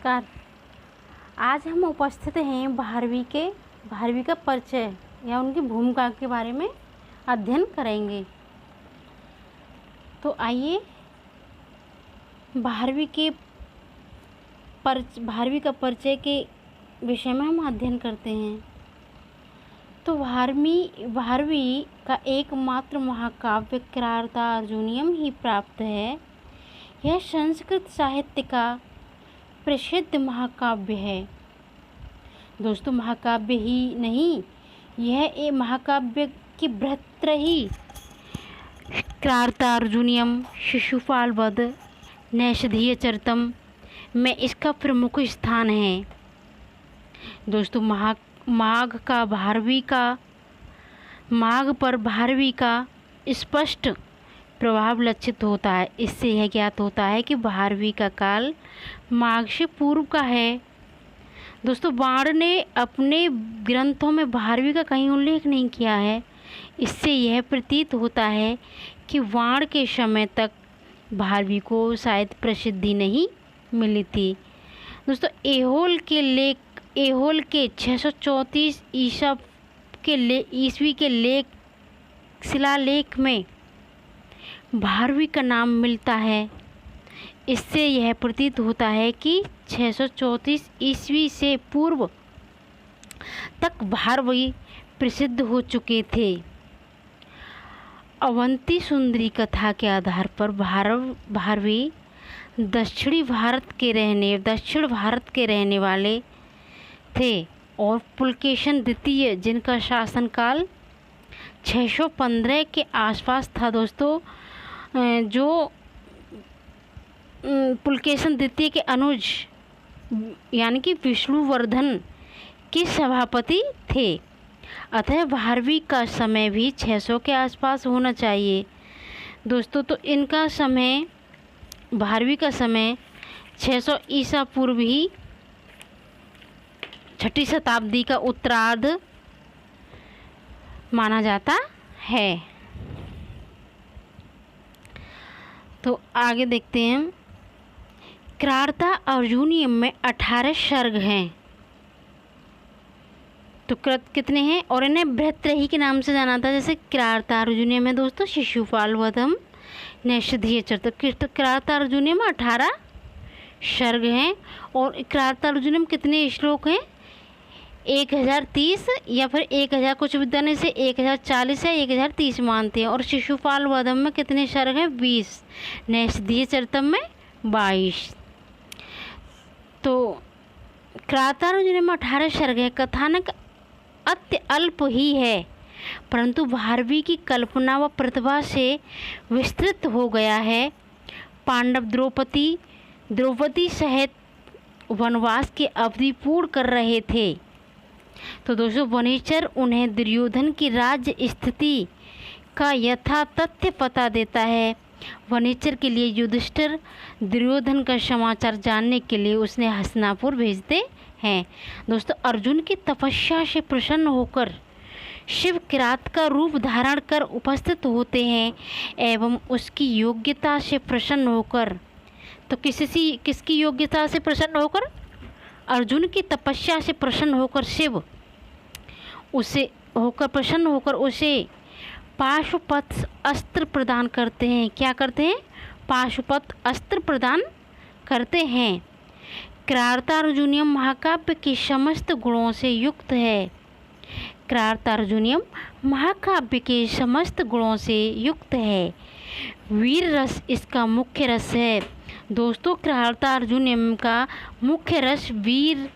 नमस्कार। आज हम उपस्थित हैं भारवी का परिचय या उनकी भूमिका के बारे में अध्ययन करेंगे। तो आइए भारवी का परिचय के विषय में हम अध्ययन करते हैं। तो भारवी का एकमात्र महाकाव्य किराता अर्जुनीयम ही प्राप्त है। यह संस्कृत साहित्य का प्रसिद्ध महाकाव्य है। दोस्तों, महाकाव्य ही नहीं, यह एक महाकाव्य की बृहत्तरही किरातार्जुनीयम, शिशुपाल वध, नैषधीय चरितम में इसका प्रमुख स्थान है। दोस्तों, माघ पर भारवी का स्पष्ट प्रभाव लक्षित होता है। इससे यह ज्ञात होता है कि भारवी का काल माघ से पूर्व का है। दोस्तों, बाण ने अपने ग्रंथों में भारवी का कहीं उल्लेख नहीं किया है। इससे यह प्रतीत होता है कि वाण के समय तक भारवी को शायद प्रसिद्धि नहीं मिली थी। दोस्तों, एहोल के 634 ईस्वी के शिलालेख में भारवी का नाम मिलता है। इससे यह प्रतीत होता है कि 634 ईस्वी से पूर्व तक भारवी प्रसिद्ध हो चुके थे। अवंती सुंदरी कथा के आधार पर भारवी दक्षिण भारत के रहने वाले थे और पुलकेशन द्वितीय, जिनका शासनकाल 615 के आसपास था। दोस्तों, जो पुलकेशन द्वितीय के अनुज यानी कि विष्णुवर्धन के सभापति थे। अतः भारवी का समय भी 600 के आसपास होना चाहिए। दोस्तों, तो भारवी का समय 600 ईसा पूर्व ही 6ठी शताब्दी का उत्तरार्ध माना जाता है। तो आगे देखते हैं। किराता अर्जुनीयम में 18 सर्ग हैं। तो कितने हैं और इन्हें बृहत्तरही के नाम से जाना था। जैसे किराता अर्जुनीयम में दोस्तों शिशुपाल वधम, नैषधीय चरितम। किराता अर्जुनीयम में 18 सर्ग हैं और किराता अर्जुनीयम कितने श्लोक हैं? 1030 या फिर 1000, कुछ विद्वान इसे 1040 या 1030 मानते हैं। और शिशुपाल वधम में कितने सर्ग हैं? 20। नैषधीय चरितम में 22। तो किरातार्जुनीयम में 18 सर्ग है। कथानक अत्य अल्प ही है, परंतु भारवी की कल्पना व प्रतिभा से विस्तृत हो गया है। पांडव द्रौपदी सहित वनवास की अवधि पूर्ण कर रहे थे। तो दोस्तों, वनेचर उन्हें दुर्योधन की राज्य स्थिति का यथा तथ्य पता देता है। वनेचर के लिए युधिष्ठिर दुर्योधन का समाचार जानने के लिए उसने हस्तिनापुर भेजते हैं। दोस्तों, अर्जुन की तपस्या से प्रसन्न होकर शिव किरात का रूप धारण कर उपस्थित होते हैं एवं उसकी योग्यता से प्रसन्न होकर, तो किसकी योग्यता से प्रसन्न होकर? अर्जुन की तपस्या से प्रसन्न होकर शिव प्रसन्न होकर उसे पाशुपत अस्त्र प्रदान करते हैं। क्या करते हैं? पाशुपत अस्त्र प्रदान करते हैं। किरातार्जुनीयम महाकाव्य के समस्त गुणों से युक्त है। किरातार्जुनीयम महाकाव्य के समस्त गुणों से युक्त है। वीर रस इसका मुख्य रस है। दोस्तों, किरातार्जुनीयम का मुख्य रस वीर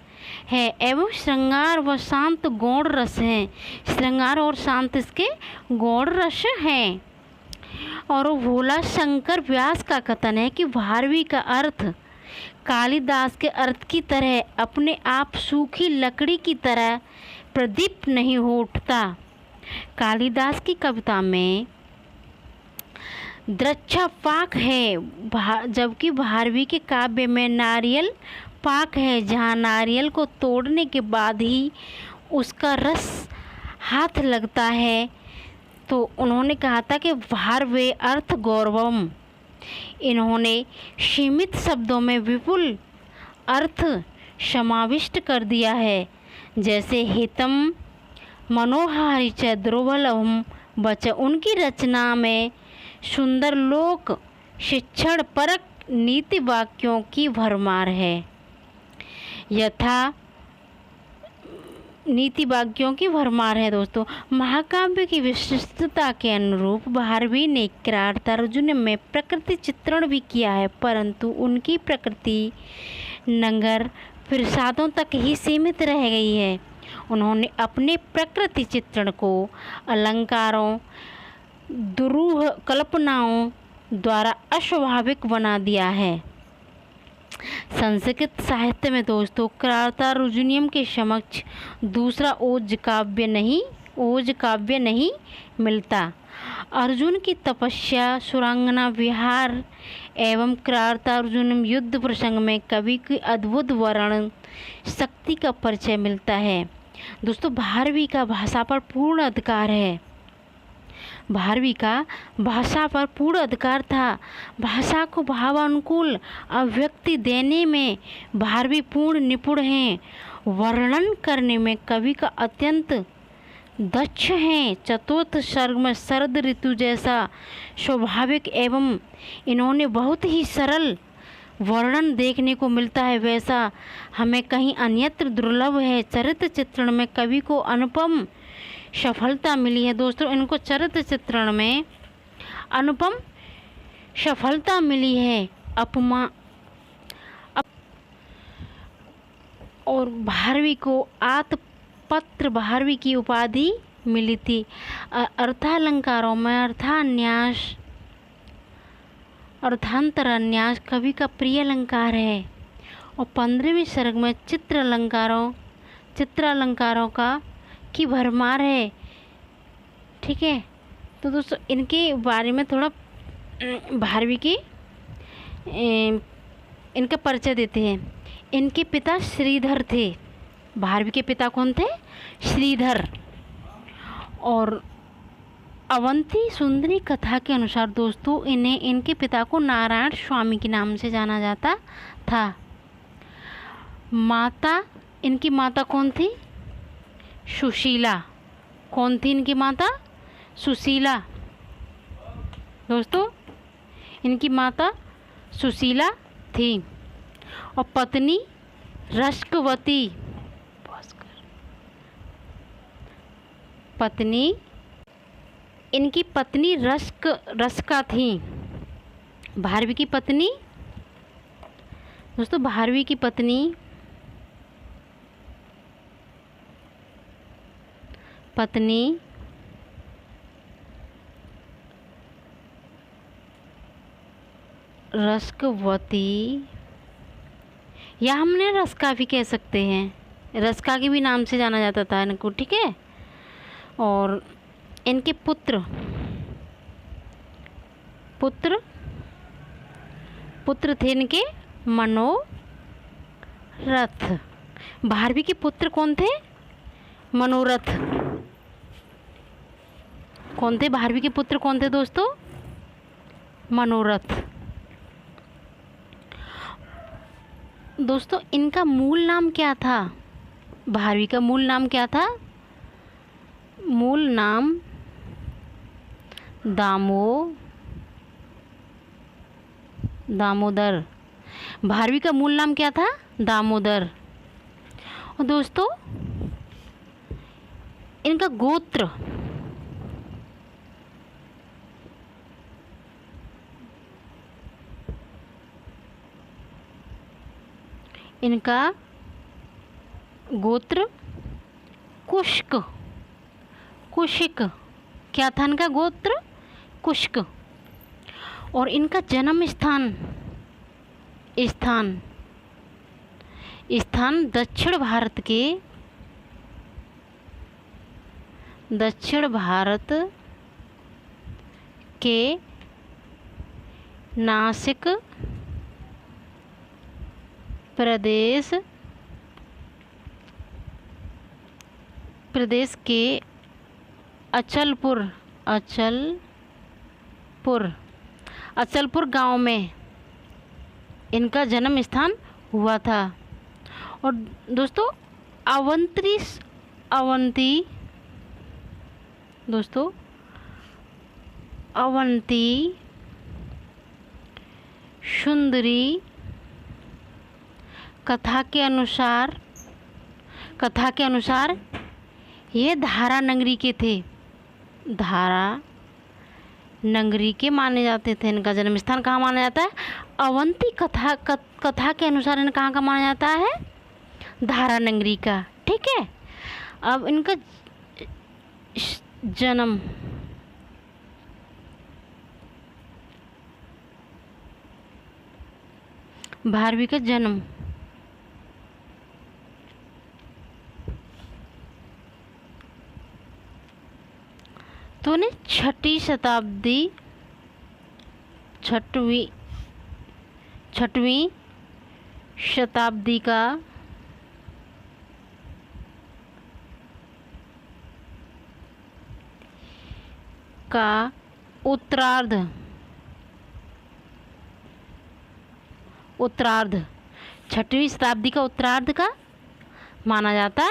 है एवं श्रृंगार व शांत गौण रस है। श्रृंगार और शांत इसके गौण रस हैं। और भोला शंकर व्यास का कथन है कि भारवी का अर्थ कालिदास के अर्थ की तरह अपने आप सूखी लकड़ी की तरह प्रदीप्त नहीं हो उठता। कालिदास की कविता में द्रक्षा पाक है, जबकि भारवी के काव्य में नारियल पाक है, जहाँ नारियल को तोड़ने के बाद ही उसका रस हाथ लगता है। तो उन्होंने कहा था कि भारवे अर्थ गौरवम। इन्होंने सीमित शब्दों में विपुल अर्थ समाविष्ट कर दिया है, जैसे हितम मनोहारी च द्रोवलम वच। उनकी रचना में सुंदर लोक शिक्षण परक नीति वाक्यों की भरमार है। यथा नीति वाक्यों की भरमार है दोस्तों। महाकाव्य की विशिष्टता के अनुरूप भारवी ने किरातार्जुन में प्रकृति चित्रण भी किया है, परंतु उनकी प्रकृति नंगर प्रसादों तक ही सीमित रह गई है। उन्होंने अपने प्रकृति चित्रण को अलंकारों दुरूह कल्पनाओं द्वारा अस्वाभाविक बना दिया है। संस्कृत साहित्य में दोस्तों किरातार्जुनीयम के समक्ष दूसरा ओज काव्य नहीं मिलता। अर्जुन की तपस्या, सुरांगना विहार एवं किरातार्जुनीयम युद्ध प्रसंग में कवि की अद्भुत वर्णन शक्ति का परिचय मिलता है। दोस्तों भारवी का भाषा पर पूर्ण अधिकार है। भारवी का भाषा पर पूर्ण अधिकार था। भाषा को भावानुकूल अभिव्यक्ति देने में भारवी पूर्ण निपुण हैं। वर्णन करने में कवि का अत्यंत दक्ष हैं। चतुर्थ सर्ग में शरद ऋतु जैसा स्वाभाविक एवं इन्होंने बहुत ही सरल वर्णन देखने को मिलता है, वैसा हमें कहीं अन्यत्र दुर्लभ है। चरित्र चित्रण में कवि को अनुपम सफलता मिली है। दोस्तों इनको चरित्र चित्रण में अनुपम सफलता मिली है। और भारवी को आत्मपत्र भारवी की उपाधि मिली थी। अर्थालंकारों में अर्थांतरन्यास कवि का प्रिय अलंकार है। और 15वें सर्ग में चित्रालंकारों का की भरमार है। ठीक है, तो दोस्तों इनके बारे में थोड़ा भारवी की इनका परिचय देते हैं। इनके पिता श्रीधर थे। भारवी के पिता कौन थे? श्रीधर। और अवंती सुंदरी कथा के अनुसार दोस्तों इनके पिता को नारायण स्वामी के नाम से जाना जाता था। इनकी माता कौन थी? सुशीला। कौन थी इनकी माता? सुशीला। दोस्तों इनकी माता सुशीला थी। और पत्नी रस्कवती। इनकी पत्नी रस्का थी। भारवी की पत्नी दोस्तों भारवी की पत्नी रस्कवती, या हमने रस्का भी कह सकते हैं। रस्का के भी नाम से जाना जाता था इनको। ठीक है, और इनके पुत्र थे इनके मनोरथ। भारवी के पुत्र कौन थे? मनोरथ। कौन थे भारवी के पुत्र? कौन थे दोस्तों? मनोरथ। दोस्तों इनका मूल नाम क्या था? भारवी का मूल नाम क्या था? मूल नाम दामोदर। भारवी का मूल नाम क्या था? दामोदर। और दोस्तों इनका गोत्र कुशिक। क्या था इनका गोत्र? कुशिक। और इनका जन्म स्थान दक्षिण भारत के नासिक प्रदेश के अचलपुर गांव में इनका जन्म स्थान हुआ था। और दोस्तों अवंती दोस्तों अवंती सुंदरी कथा के अनुसार ये धारा नगरी के थे। धारा नगरी के माने जाते थे। इनका जन्म स्थान कहाँ माना जाता है? अवंती कथा के अनुसार इन्हें कहाँ का माना जाता है? धारा नगरी का। ठीक है, अब इनका जन्म भारवी का जन्म तो ने छठवीं शताब्दी का उत्तरार्ध छठवीं शताब्दी का उत्तरार्ध का माना जाता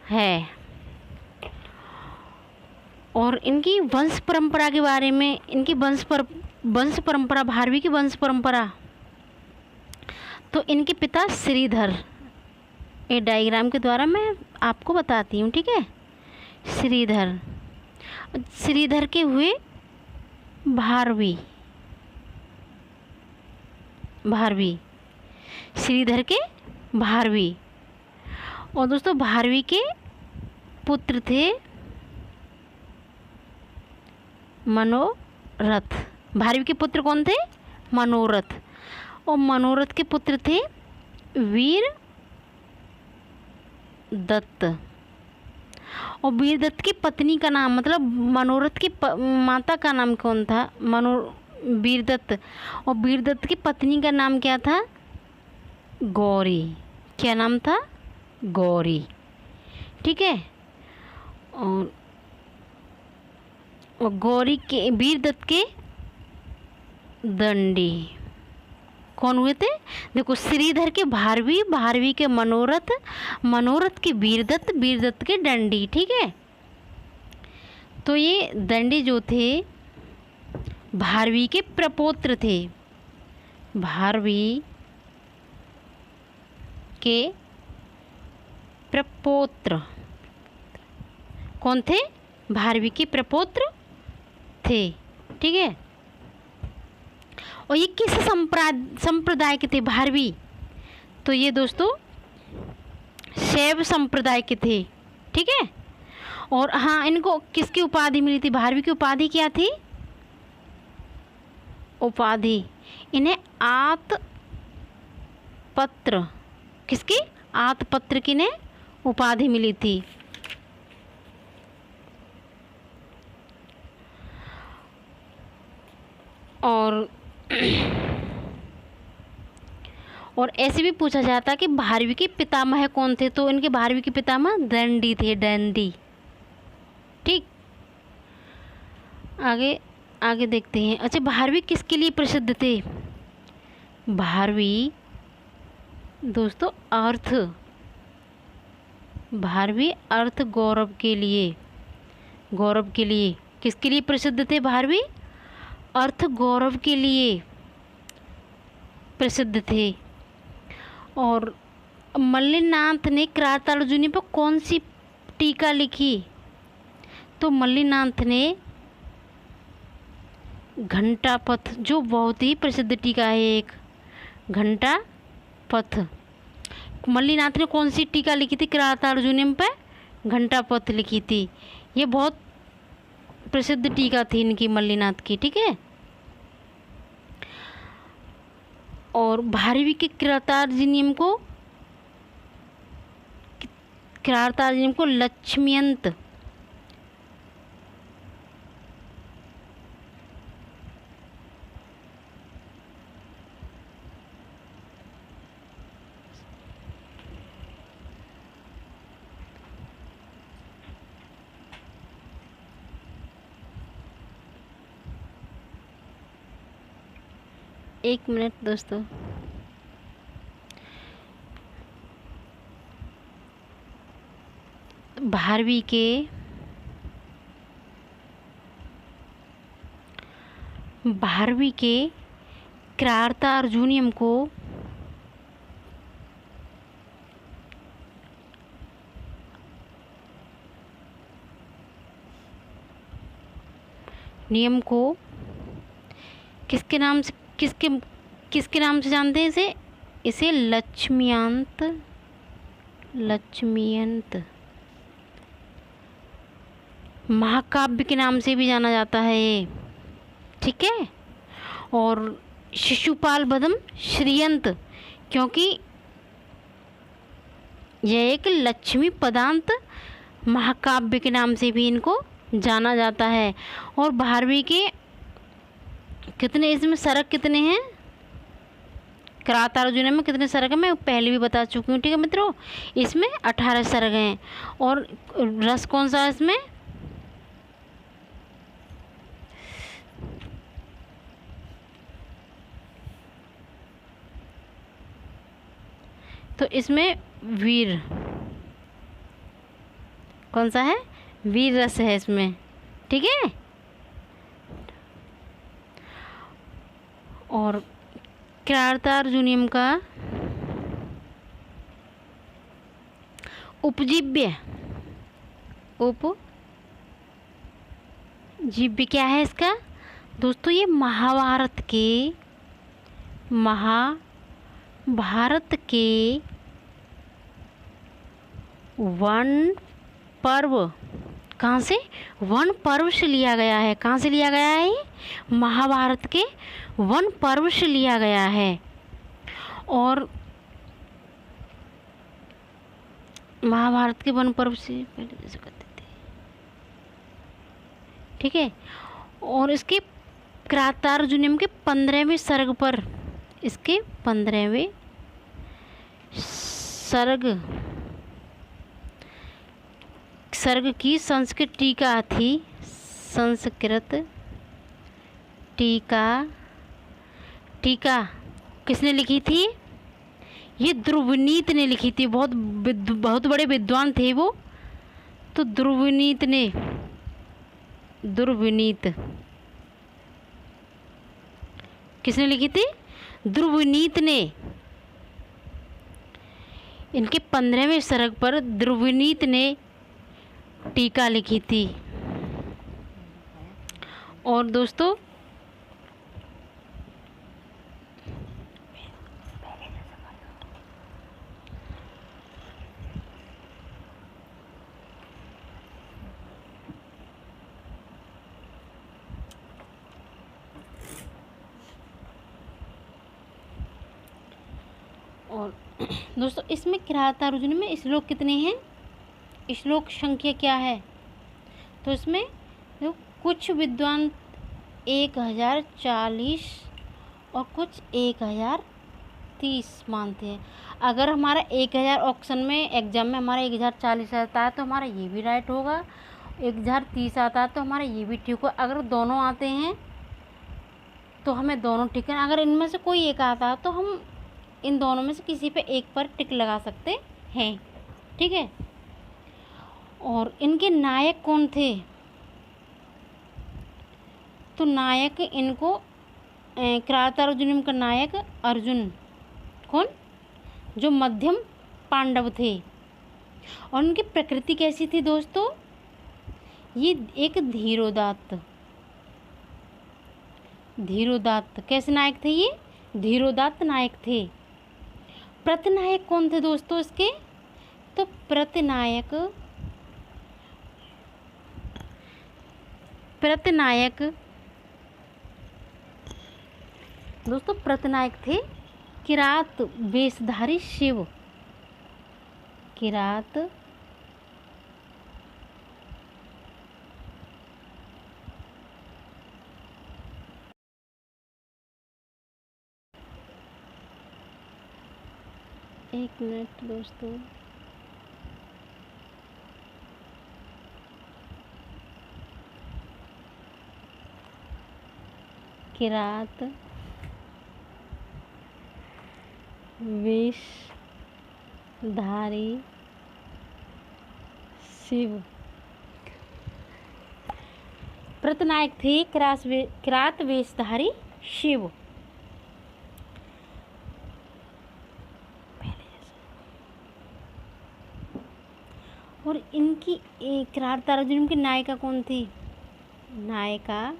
है। और इनकी वंश परंपरा के बारे में, इनकी वंश परंपरा, भारवी की वंश परंपरा, तो इनके पिता श्रीधर, ये डायग्राम के द्वारा मैं आपको बताती हूँ। ठीक है, श्रीधर के हुए भारवी, श्रीधर के भारवी। और दोस्तों भारवी के पुत्र थे मनोरथ। भारवी के पुत्र कौन थे? मनोरथ। और मनोरथ के पुत्र थे वीर दत्त। और वीर दत्त की पत्नी का नाम, मतलब मनोरथ की माता का नाम कौन था? वीर दत्त। और वीर दत्त की पत्नी का नाम क्या था? गौरी। क्या नाम था? गौरी। ठीक है, और गौरी के, वीर दत्त के दंडी कौन हुए थे? देखो, श्रीधर के भारवी, भारवी के मनोरथ, मनोरथ के वीर दत्त के दंडी। ठीक है, तो ये दंडी जो थे भारवी के प्रपौत्र थे। भारवी के प्रपौत्र कौन थे? भारवी के प्रपौत्र थे। ठीक है, और ये किस संप्रदाय के थे भारवी? तो ये दोस्तों शैव संप्रदाय के थे। ठीक है, और हाँ, इनको किसकी उपाधि मिली थी? भारवी की उपाधि क्या थी? उपाधि इन्हें आतपत्र, किसकी? आतपत्र की ने उपाधि मिली थी। और ऐसे भी पूछा जाता कि भारवी के पितामह कौन थे? तो इनके भारवी के पितामह दंडी थे, दंडी। ठीक, आगे देखते हैं। अच्छा, भारवी किसके लिए प्रसिद्ध थे? भारवी दोस्तों भारवी अर्थ गौरव के लिए किसके लिए प्रसिद्ध थे? भारवी अर्थ गौरव के लिए प्रसिद्ध थे। और मल्लिनाथ ने किरातार्जुनी पर कौन सी टीका लिखी? तो मल्लिनाथ ने घंटापथ, जो बहुत ही प्रसिद्ध टीका है, एक घंटापथ। मल्लिनाथ ने कौन सी टीका लिखी थी? किरातार्जुनीयम पर घंटापथ लिखी थी। ये बहुत प्रसिद्ध टीका थी इनकी, मल्लिनाथ की। ठीक है, और भारवी के किरातार्जुनीयम को लक्ष्मीयंत एक मिनट दोस्तों। भारवी के क्रार्ता अर्जुनियम को नियम को किसके नाम से जानते हैं? इसे लक्ष्मीयंत महाकाव्य के नाम से भी जाना जाता है ये, ठीक है। और शिशुपाल वधम श्रीयंत, क्योंकि यह एक लक्ष्मी पदांत महाकाव्य के नाम से भी इनको जाना जाता है। और भारवी के कितने, इसमें सरक कितने हैं? क्रार्ता अर्जुनियम में कितने सरग हैं मैं पहले भी बता चुकी हूँ, ठीक है मित्रों। इसमें 18 सरग हैं। और रस कौन सा है इसमें? तो इसमें वीर कौन सा है? वीर रस है इसमें, ठीक है। और क्रार्ता अर्जुनियम का उपजीव्य क्या है इसका दोस्तों? ये महाभारत के वन पर्व, कहाँ से? वन पर्व से लिया गया है। कहाँ से लिया गया है? ये महाभारत के वन पर्व से लिया गया है। और महाभारत के वन पर्व से पहले जैसे करते थे, ठीक है। और इसके क्रार्ता अर्जुनियम के 15वें सर्ग पर, इसके 15वें सर्ग की संस्कृत टीका थी। संस्कृत टीका किसने लिखी थी? ये ध्रुवनीत ने लिखी थी। बहुत बड़े विद्वान थे वो। तो ध्रुवनीत किसने लिखी थी? ध्रुवनीत ने। इनके 15वें सर्ग पर ध्रुवनीत ने टीका लिखी थी। और दोस्तों इसमें क्रार्ता अर्जुनियम में श्लोक कितने हैं? श्लोक संख्या क्या है? तो इसमें कुछ विद्वान 1040 और कुछ 1030 मानते हैं। अगर हमारा 1000 ऑप्शन में एग्जाम में हमारा 1040 आता है तो हमारा ये भी राइट होगा। 1030 आता है तो हमारा ये भी ठीक होगा। अगर दोनों आते हैं तो हमें दोनों ठीक है। अगर इनमें से कोई एक आता है तो हम इन दोनों में से किसी पे एक पर टिक लगा सकते हैं, ठीक है। और इनके नायक कौन थे? तो नायक इनको क्रार्ता अर्जुनियम का नायक अर्जुन, कौन? जो मध्यम पांडव थे। और उनकी प्रकृति कैसी थी दोस्तों? ये एक धीरोदात्त कैसे नायक थे? ये धीरोदात्त नायक थे। प्रतिनायक कौन थे दोस्तों इसके? तो प्रतिनायक दोस्तों प्रतिनायक थे किरात वेशधारी शिव। किरात एक मिनट दोस्तों, किरात वेशधारी शिव। प्रतिनायक थे किरात वेशधारी शिव। और इनकी किरार ताराजुर्म की नायिका कौन थी? नायिका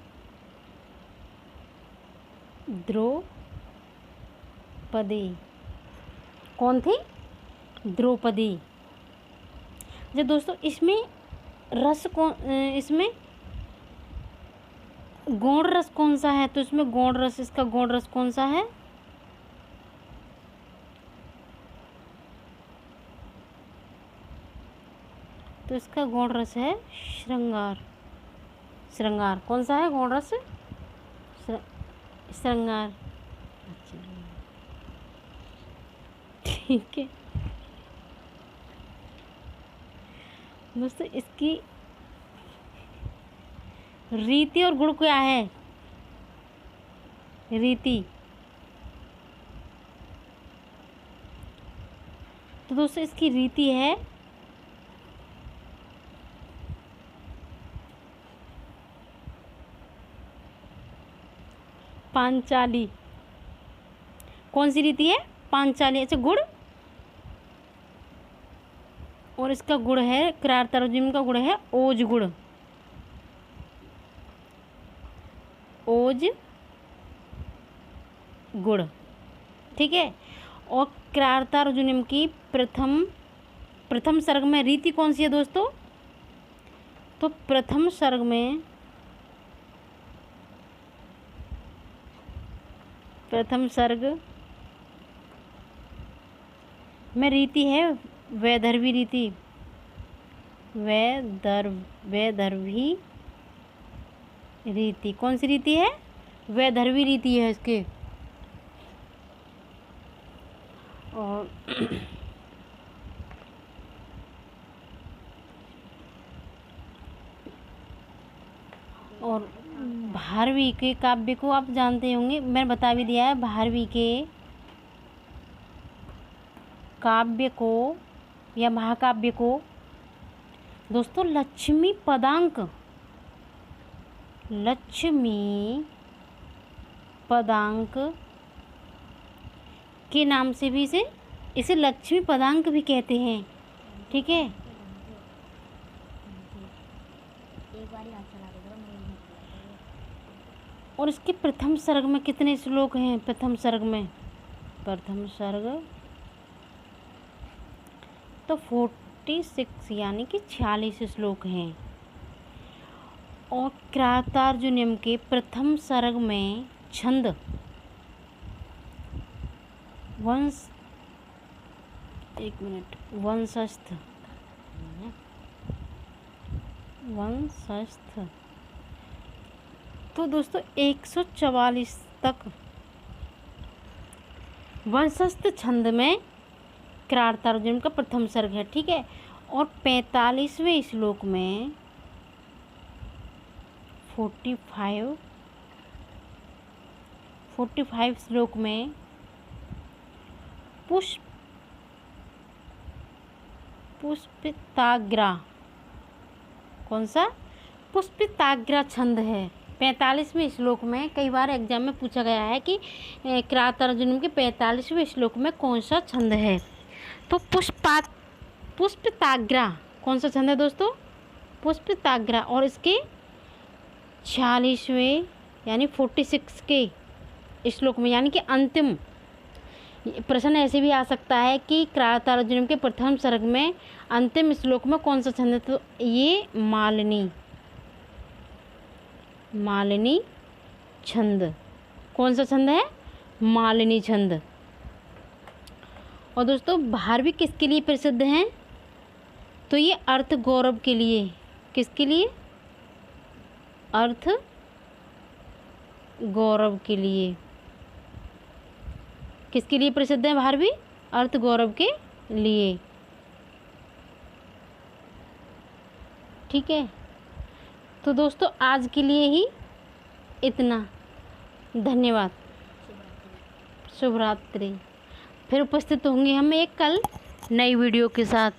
द्रौपदी। कौन थी? द्रौपदी। जो दोस्तों इसमें रस कौन, इसमें गौण रस कौन सा है? तो इसमें गौण रस, इसका गौण रस कौन सा है? तो इसका गौण रस है श्रृंगार। श्रृंगार कौन सा है? गौण रस श्रृंगार। ठीक है दोस्तों, इसकी रीति और गुण क्या है? रीति, तो दोस्तों इसकी रीति है पांचाली। कौन सी रीति है? पांचाली। अच्छा, गुण, और इसका गुण है, किरार ताराजुर्म का गुण है ओज गुण। ओज गुण, ठीक है। और किरार ताराजुर्म की प्रथम सर्ग में रीति कौन सी है दोस्तों? तो प्रथम सर्ग में रीति है वैदर्भी रीति। वैदर्भी रीति कौन सी रीति है? वैदर्भी रीति है इसके। और भारवी के काव्य को आप जानते होंगे, मैंने बता भी दिया है। भारवी के काव्य को या महाकाव्य को दोस्तों लक्ष्मी पदांक के नाम से भी इसे लक्ष्मी पदांक भी कहते हैं, ठीक है। और इसके प्रथम सर्ग में कितने श्लोक हैं? प्रथम सर्ग तो 46 यानी कि 46 श्लोक हैं। और किरार ताराजुर्म के प्रथम सर्ग में छंद वंशस्थ तो दोस्तों 144 तक वंशस्थ छंद में किरार ताराजुर्म का प्रथम सर्ग है, ठीक है। और 45वें श्लोक में 45 श्लोक में पुष्पिताग्रा, कौन सा? पुष्पिताग्रा छंद है। 45वें श्लोक में कई बार एग्जाम में पूछा गया है कि किरार ताराजुर्म के 45वें श्लोक में कौन सा छंद है? तो पुष्पिताग्रा कौन सा छंद है दोस्तों? पुष्पिताग्रा। और इसके 46वें यानी 46 के श्लोक में, यानी कि अंतिम प्रश्न ऐसे भी आ सकता है कि किरार ताराजुर्म के प्रथम सर्ग में अंतिम श्लोक में कौन सा छंद है? तो ये मालिनी छंद। कौन सा छंद है? मालिनी छंद। और दोस्तों भारवी किसके लिए प्रसिद्ध हैं? तो ये अर्थ गौरव के लिए। किसके लिए? अर्थ गौरव के लिए। किसके लिए प्रसिद्ध है भारवी? अर्थ गौरव के लिए, ठीक है। तो दोस्तों आज के लिए ही इतना। धन्यवाद। शुभ रात्रि। फिर उपस्थित होंगे हम एक कल नई वीडियो के साथ।